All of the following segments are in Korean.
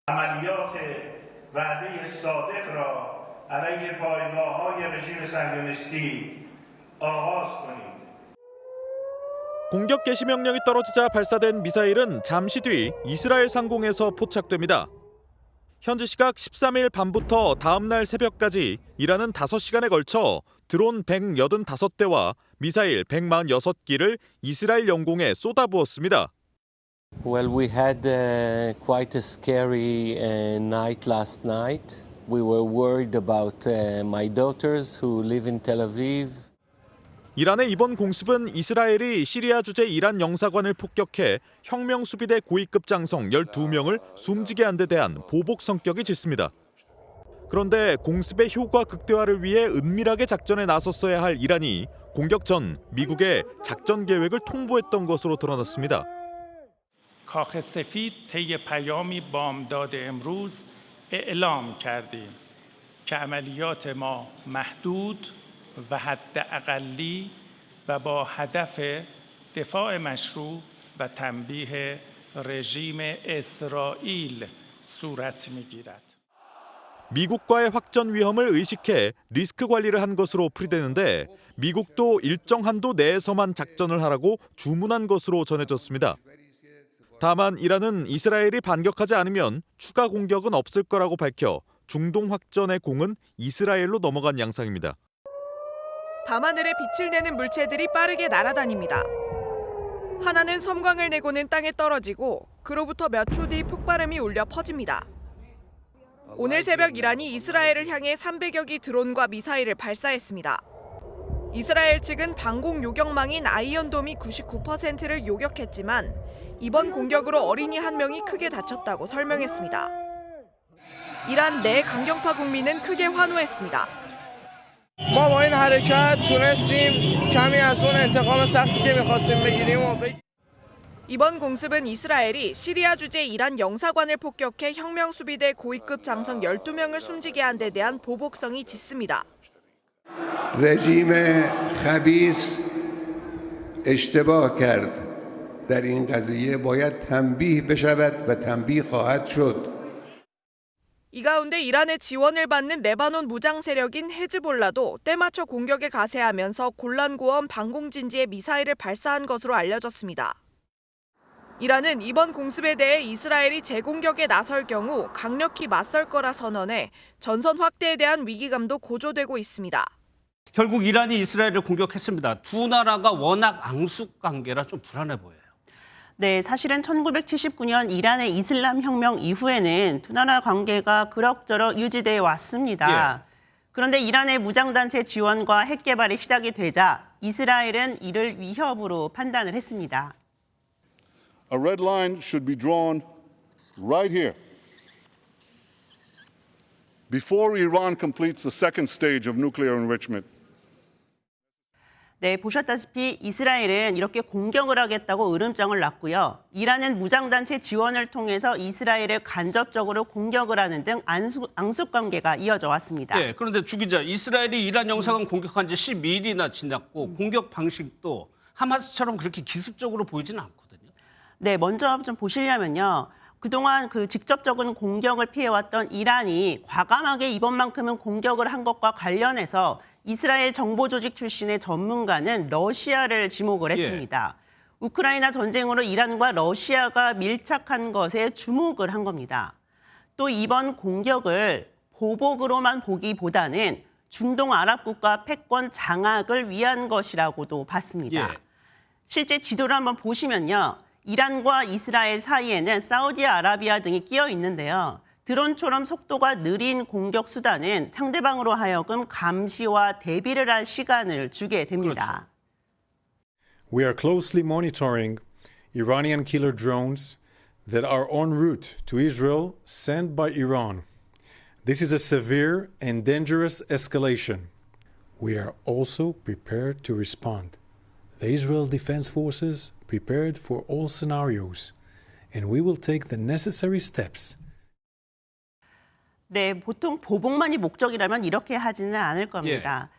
عملیات وعده صادق را علیه پایگاه‌های رژیم صهیونیستی آغاز کنید. 공격 개시 명령이 떨어지자 발사된 미사일은 잠시 뒤 이스라엘 상공에서 포착됩니다. 현지 시각 13일 밤부터 다음 날 새벽까지 이란은 5시간에 걸쳐 드론 185대와 미사일 146기를 이스라엘 영공에 쏟아부었습니다. Well, we had quite a scary night last night. We were worried about my daughters who live in Tel Aviv. 이란의 이번 공습은 이스라엘이 시리아 주재 이란 영사관을 폭격해 혁명수비대 고위급 장성 12명을 숨지게 한 데 대한 보복 성격이 짙습니다. 그런데 공습의 효과 극대화를 위해 은밀하게 작전에 나섰어야 할 이란이 공격 전 미국에 작전 계획을 통보했던 것으로 드러났습니다. کاخ سفید طی پیامی بامداد امروز اعلام کردیم که عملیات ما محدود و حداقلی و با هدف دفاع مشروع و تنبیه رژیم اسرائیل صورت می‌گیرد. 미국과의 확전 위험을 의식해 리스크 관리를 한 것으로 풀이되는데 미국도 일정 한도 내에서만 작전을 하라고 주문한 것으로 전해졌습니다. 다만 이란은 이스라엘이 반격하지 않으면 추가 공격은 없을 거라고 밝혀 중동 확전의 공은 이스라엘로 넘어간 양상입니다. 밤하늘에 빛을 내는 물체들이 빠르게 날아다닙니다. 하나는 섬광을 내고는 땅에 떨어지고 그로부터 몇 초 뒤 폭발음이 울려 퍼집니다. 오늘 새벽 이란이 이스라엘을 향해 300여 기 드론과 미사일을 발사했습니다. 이스라엘 측은 방공 요격망인 아이언돔이 99%를 요격했지만 이번 공격으로 어린이 한 명이 크게 다쳤다고 설명했습니다. 이란 내 강경파 국민은 크게 환호했습니다. ما با این حرکت تونستیم کمی از اون انتقام سختی که می‌خواستیم بگیریم 이번 공습은 이스라엘이 시리아 주재 이란 영사관을 폭격해 혁명수비대 고위급 장성 12명을 숨지게 한 데 대한 보복성이 짙습니다. رژیم خبیث اشتباه کرد. در این قضیه باید تنبیه بشود و تنبیه خواهد شد. 이 가운데 이란의 지원을 받는 레바논 무장 세력인 헤즈볼라도 때맞춰 공격에 가세하면서 골란고원 방공진지에 미사일을 발사한 것으로 알려졌습니다. 이란은 이번 공습에 대해 이스라엘이 재공격에 나설 경우 강력히 맞설 거라 선언해 전선 확대에 대한 위기감도 고조되고 있습니다. 결국 이란이 이스라엘을 공격했습니다. 두 나라가 워낙 앙숙 관계라 좀 불안해 보여요. 네, 사실은 1979년 이란의 이슬람 혁명 이후에는 두 나라 관계가 그럭저럭 유지돼 왔습니다. 예. 그런데 이란의 무장단체 지원과 핵 개발이 시작이 되자 이스라엘은 이를 위협으로 판단을 했습니다. A red line should be drawn right here. Before Iran completes the second stage of nuclear enrichment. 네, 보셨다시피 이스라엘은 이렇게 공격을 하겠다고 으름장을 놨고요. 이란은 무장단체 지원을 통해서 이스라엘을 간접적으로 공격을 하는 등 앙숙 관계가 이어져 왔습니다. 네, 그런데 주 기자, 이스라엘이 이란 영사관 공격한 지 12일이나 지났고 공격 방식도 하마스처럼 그렇게 기습적으로 보이지는 않거든요. 네, 먼저 좀 보시려면요. 그동안 그 직접적인 공격을 피해왔던 이란이 과감하게 이번만큼은 공격을 한 것과 관련해서 이스라엘 정보조직 출신의 전문가는 러시아를 지목을 했습니다. 우크라이나 전쟁으로 이란과 러시아가 밀착한 것에 주목을 한 겁니다. 또 이번 공격을 보복으로만 보기보다는 중동 아랍 국가 패권 장악을 위한 것이라고도 봤습니다. 실제 지도를 한번 보시면요. 이란과 이스라엘 사이에는 사우디아라비아 등이 끼어 있는데요. 드론처럼 속도가 느린 공격 수단은 상대방으로 하여금 감시와 대비를 할 시간을 주게 됩니다. We are closely monitoring Iranian killer drones that are en route to Israel sent by Iran. This is a severe and dangerous escalation. We are also prepared to respond. The Israel Defense Forces prepared for all scenarios, and we will take the necessary steps. 네, 보통 보복만이 목적이라면 이렇게 하지는 않을 겁니다.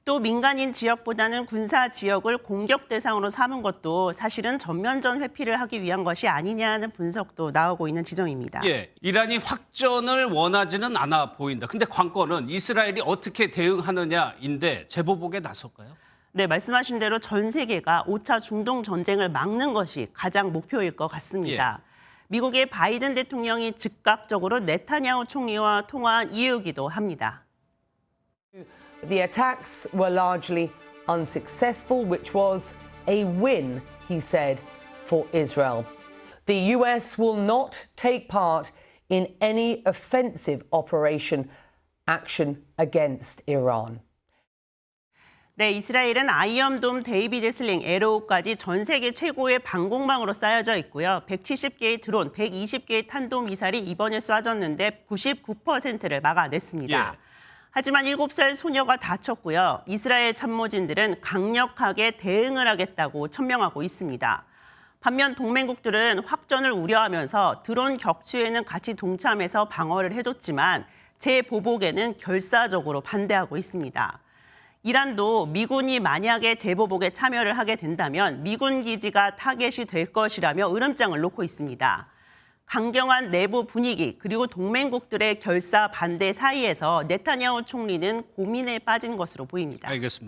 또 민간인 지역보다는 군사 지역을 공격 대상으로 삼은 것도 사실은 전면전 회피를 하기 위한 것이 아니냐는 분석도 나오고 있는 지점입니다. 예, 이란이 확전을 원하지는 않아 보인다. 근데 관건은 이스라엘이 어떻게 대응하느냐인데 재보복에 나설까요? 네, 말씀하신 대로 전 세계가 5차 중동 전쟁을 막는 것이 가장 목표일 것 같습니다. 미국의 바이든 대통령이 즉각적으로 네타냐후 총리와 통화한 이유이기도 합니다. The attacks were largely unsuccessful, which was a win, he said, for Israel. The US will not take part in any offensive action against Iran. 네, 이스라엘은 아이언돔, 데이비드 슬링, 에로우까지 전 세계 최고의 방공망으로 쌓여져 있고요. 170개의 드론, 120개의 탄도미사일이 이번에 쏴졌는데 99%를 막아냈습니다. 예. 하지만 7살 소녀가 다쳤고요. 이스라엘 참모진들은 강력하게 대응을 하겠다고 천명하고 있습니다. 반면 동맹국들은 확전을 우려하면서 드론 격추에는 같이 동참해서 방어를 해줬지만 재보복에는 결사적으로 반대하고 있습니다. 이란도 미군이 만약에 재보복에 참여를 하게 된다면 미군 기지가 타겟이 될 것이라며 으름장을 놓고 있습니다. 강경한 내부 분위기 그리고 동맹국들의 결사 반대 사이에서 네타냐후 총리는 고민에 빠진 것으로 보입니다. 알겠습니다.